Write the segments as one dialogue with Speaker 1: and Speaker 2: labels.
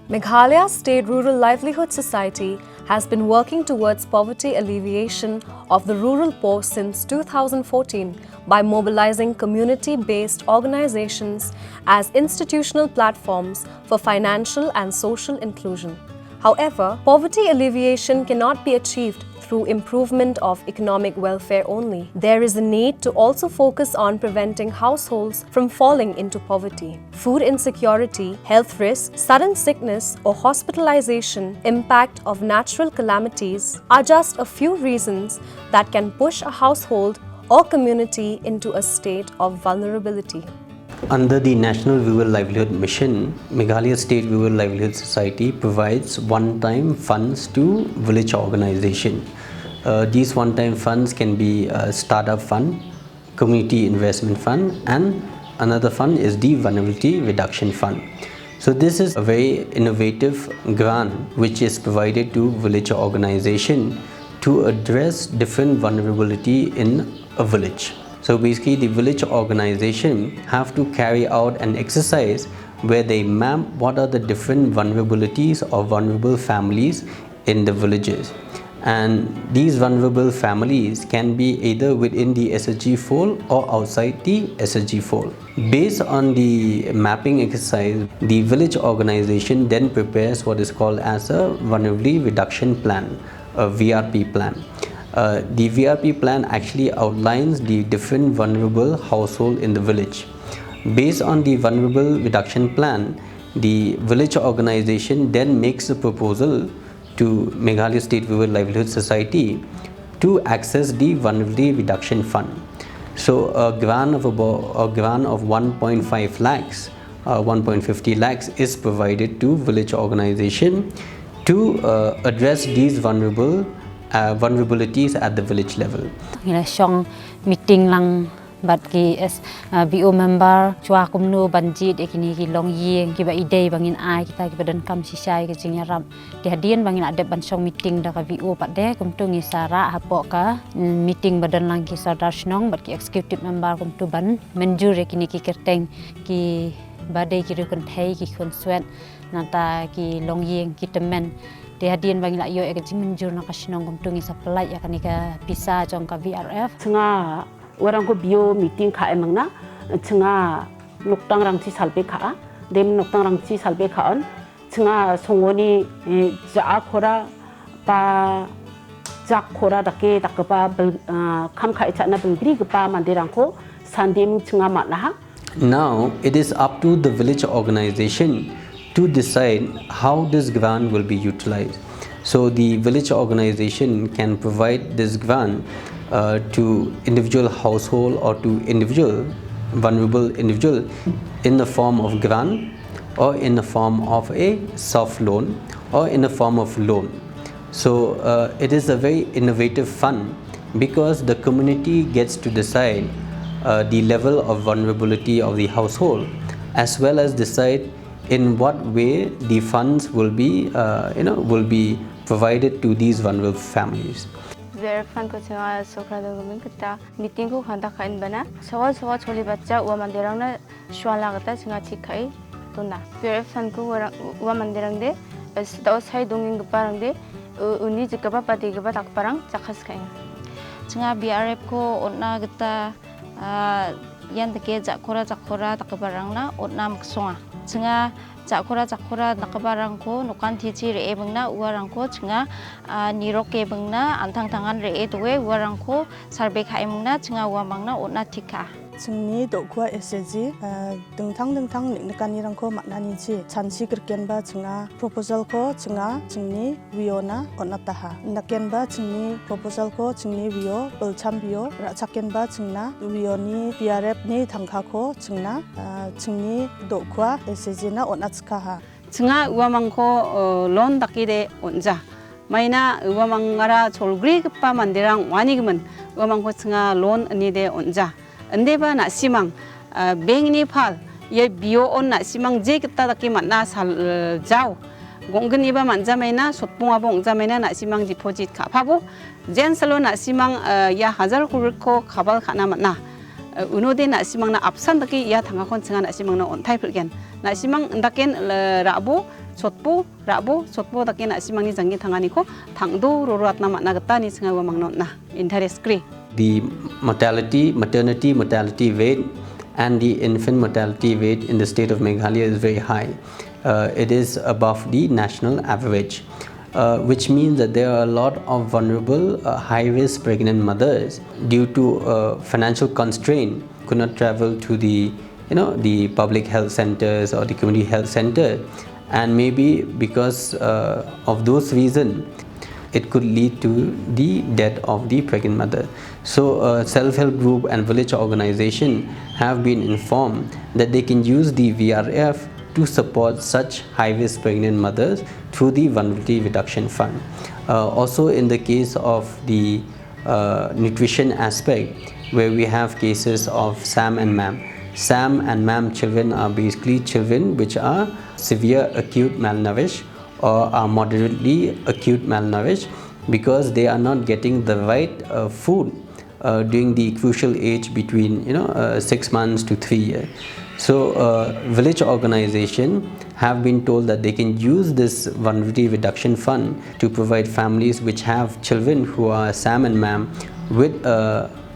Speaker 1: Meghalaya State Rural Livelihood Society has been working towards poverty alleviation of the rural poor since 2014 by mobilizing community-based organizations as institutional platforms for financial and social inclusion. However, poverty alleviation cannot be achieved through improvement of economic welfare only. There is a need to also focus on preventing households from falling into poverty. Food insecurity, health risks, sudden sickness or hospitalization, impact of natural calamities are just a few reasons that can push a household or community into a state of vulnerability.
Speaker 2: Under the National Rural Livelihood Mission, Meghalaya State Rural Livelihood Society provides one-time funds to village organizations. These one-time funds can be a startup fund, community investment fund, and another fund is the vulnerability reduction fund. So this is a very innovative grant which is provided to village organization to address different vulnerability in a village. So basically the village organization have to carry out an exercise where they map what are the different vulnerabilities or vulnerable families in the villages. And these vulnerable families can be either within the SSG fold or outside the SSG fold. Based on the mapping exercise, the village organization then prepares what is called as a vulnerability reduction plan, a VRP plan. The VRP plan actually outlines the different vulnerable households in the village. Based on the vulnerable reduction plan, the village organization then makes a proposal to Meghalaya State Rural Livelihood Society to access the vulnerability reduction fund. So a grant of 1.5 lakhs, 1.50 lakhs is provided to village organization to address these vulnerabilities at the village level.
Speaker 3: Meeting lang but ki as BO member chua kumnu banjit ekini ki long yeng ki ba ide bangin ai kita ki badan kam sisai ke jing yaram di hadian bangin ada bansong meeting da ka BO pade kumtu ngi sara hapo ka meeting badan lang ki sardar snong but ki executive member kumtu ban menjur ekini ki kerteng ki badai ki rukun thai ki konsuat nata ki long yeng ki temen di hadian bangin la yo ek jing menjur na ka snong kumtu ngi supply ya kanika bisa jong ka VRF
Speaker 4: tengah orang ko bio meeting ka emang na tengah noktang rangci salbe ka dem noktang rangci salbe kaon tengah songoni jakora pa jakora dake dakpa kam ka itana belgri gpa mandirangko sandim tengah matna.
Speaker 2: Now it is up to the village organization to decide how this grant will be utilized. So the village organization can provide this grant to individual household or to vulnerable individual in the form of grant or in the form of a soft loan or in the form of loan. So it is a very innovative fund because the community gets to decide the level of vulnerability of the household as well as decide in what way the funds will be provided to these vulnerable families.
Speaker 5: VRF fund ko chinga sokra da gumin kita meeting ko khanda khain bana sawa choli bachcha wa mandirang na shwala gata chinga thikai tuna VRF fund ko wa mandirang de da sai donging parang de uni jikaba pati gaba tak parang chakhas kai
Speaker 6: chinga VRF ko onna gata yan de jakora tak parang na onna maksonga chinga jakora nakabarang ko nukan tici re bengna uarang ko chinga niroke bengna antang tangan re tuwe uarang ko sarbe khai mengna chinga uamangna onna tika
Speaker 7: Chingi dokwa SSG dengtang niknekani rangko maknani ci chansi kerkian ba chinga proposal ko chinga chingni wiona onna taha nakian ba chingni proposal ko chingni wio belcham bio rachakian ba chingna wioni VRF ni thangkha ko chingna chingni dokwa SSG na onna chkaha
Speaker 4: chinga uamang ko loan dakide onja maina uamangara cholgri gpa mandirang wani gemen uamang ko chinga loan ani de onja Andeba nak simang bank ni pal ye bio on nak simang je kita taki mana sal jauh gonggen iba manja maina sotpung abong jamaina nak simang deposit kapabo jen salo nak simang ya 1000 ko kabal kana mana unode nak simang na absan taki ya thangakon chinga nak simang na on thai pergen nak simang ndaken rabo sotpo rabo sotpo dake na simangni jangi thangani ko thangdo rorat na makna gata ni singa wamang not na interest kri.
Speaker 2: The maternity mortality rate and the infant mortality rate in the state of Meghalaya is very high. It is above the national average, which means that there are a lot of vulnerable high-risk pregnant mothers due to financial constraint could not travel to the public health centers or the community health center, and maybe because of those reasons it could lead to the death of the pregnant mother. So self-help group and village organization have been informed that they can use the VRF to support such high-risk pregnant mothers through the vulnerability reduction fund. Also in the case of the nutrition aspect, where we have cases of SAM and MAM. SAM and MAM children are basically children which are severe acute malnourished or are moderately acute malnourished because they are not getting the right food during the crucial age between 6 months to 3 years. So village organization have been told that they can use this vulnerability reduction fund to provide families which have children who are SAM and MAM with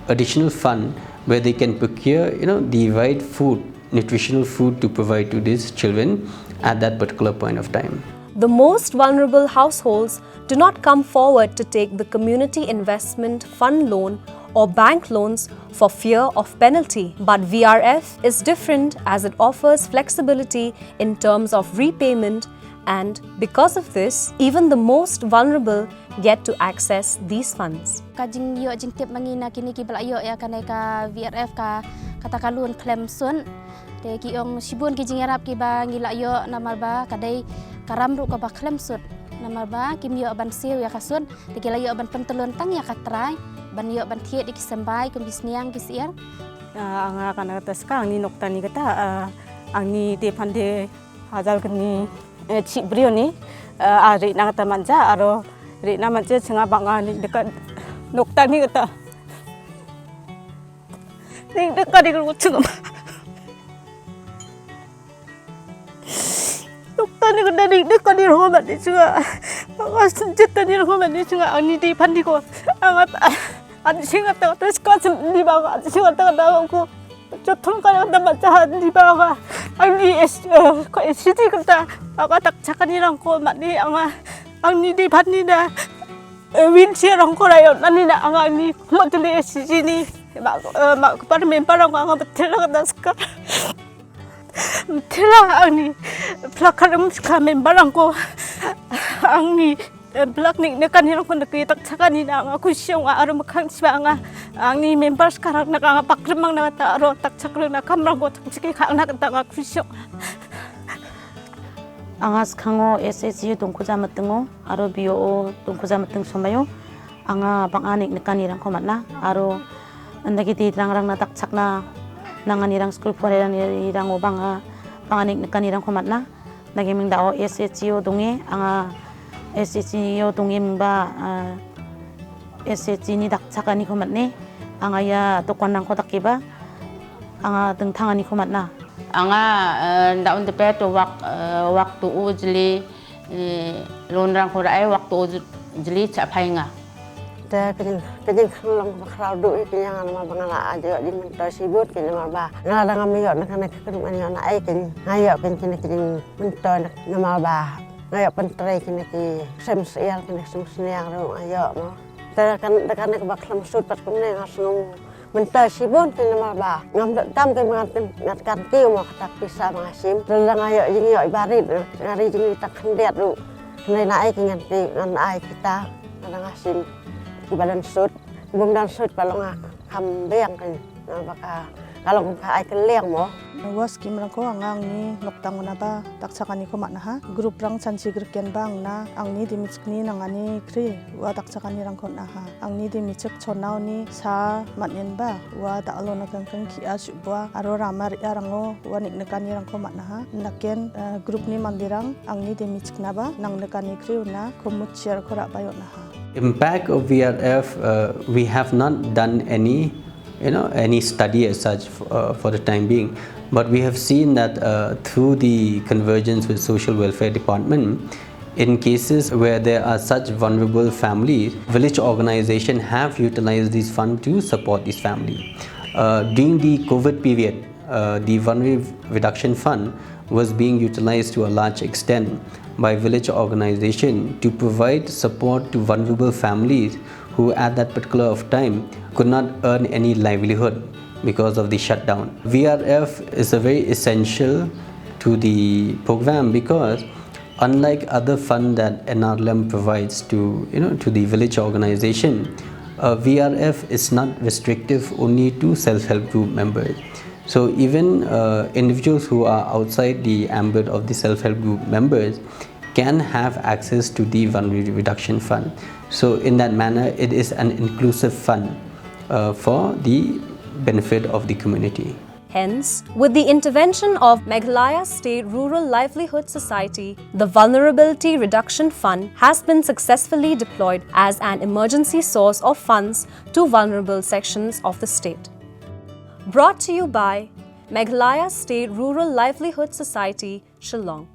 Speaker 2: additional fund where they can procure the right food, nutritional food to provide to these children at that particular point of time.
Speaker 1: The most vulnerable households do not come forward to take the community investment fund loan or bank loans for fear of penalty. But VRF is different as it offers flexibility in terms of repayment, and because of this, even the most vulnerable get to access these funds.
Speaker 8: Kajing yo jing tip mangina kini ki balayo ya kanai ka VRF ka kata kalun claim sun te ki ong sibun ki jing yarap ki ba ngila yo namarba kadai karam ru ka ba claim sun namarba kim yo ban siu ya kasun te ki layo ban pentelun tang ya katrai ban yo ban thiet ki sambai kum bisniang ki siar
Speaker 7: anga kana tas ka ni nokta ni kata angni te phande hajal kani chi brio ni ari na kata manja aro ri na manja singa banga ni dekat nokta ni kata ni dekat di ko singa nokta ni kata ni dekat di ro ni singa anga senjata ni ro ni singa ani di phandi ko anga ani singa ta tas ka ni banga singa ta ko jothon ka da manja ni banga ani ko siti kata aga tak chakanirang ko mani anga angni di phani da wheelchair ang ko rayon ani na anga ni matuli siji ni ma par member ang anga betela daska betela ani plakaram ska member ang ko angni blak ni ne kanirang ko nakita tak chakani na anga kusyong aro makhang siba anga angni members karang na anga pakrimang na ta aro tak chakrang na kamrang ko chiki khang na ta anga kusyong
Speaker 3: Angas kango SSU tungkuza matengo aro BO tungkuza mateng somayo anga panganik nekanirang komatna aro andagiti rangrang na takchakna nanganirang school porerang irang obanga panganik nekanirang komatna nagiming dao SSU donge anga SSU donge mingba SSU ni takchakani komatne anga ya tokwanang ko takiba anga tengtangani komatna
Speaker 6: anga ndaun tepe to waktu ujli lonrang korai waktu ujli chapainga
Speaker 9: ta kajing long bakral du yang nama bangala aja di mentor sibut kini marba ngala ngam yo nak nak kedung ani ana ai kini ngayo kini mentor nama ba ngayo pentre kini ki semsial kini semsiang ro ayo mo ta kan ke baklam sut pat kumne ngasung mentor sibut kini marba ngam tam ke ngatkan kiu mo kata pisah mangasim relang ayo jing yo ibarit ngari jing tak kendet ru kini na ai kini ngan ai kita ngasim badan sud, bumdan sud kalau ngak kambing kan, baka kalau ngak ai keleng mo.
Speaker 7: Was kim rang ko angang ni noktang na ba taksakani ko makna ha group rang chansi gerken bang na angni dimichkni nangani kri wa taksakani rang ko na ha angni dimichk chonau ni sa matnen ba wa da alona kang ki asubwa aro ramar arango wa niknekani rang ko makna ha naken group ni mandirang angni dimichkna ba nang nekani kri na komut share ko ra bayo na ha.
Speaker 2: Impact of VRF, we have not done any study as such for the time being, But we have seen that through the convergence with Social Welfare Department, in cases where there are such vulnerable families, village organizations have utilized these funds to support these families. During the COVID period, the Vulnerability Reduction Fund was being utilized to a large extent by village organizations to provide support to vulnerable families who at that particular of time could not earn any livelihood because of the shutdown. VRF is a very essential to the program because unlike other funds that MSRLS provides to the village organization, VRF is not restrictive only to self-help group members. So even individuals who are outside the ambit of the self-help group members can have access to the Vulnerability Reduction Fund. So in that manner, it is an inclusive fund for the benefit of the community.
Speaker 1: Hence, with the intervention of Meghalaya State Rural Livelihood Society, the Vulnerability Reduction Fund has been successfully deployed as an emergency source of funds to vulnerable sections of the state. Brought to you by Meghalaya State Rural Livelihood Society, Shillong.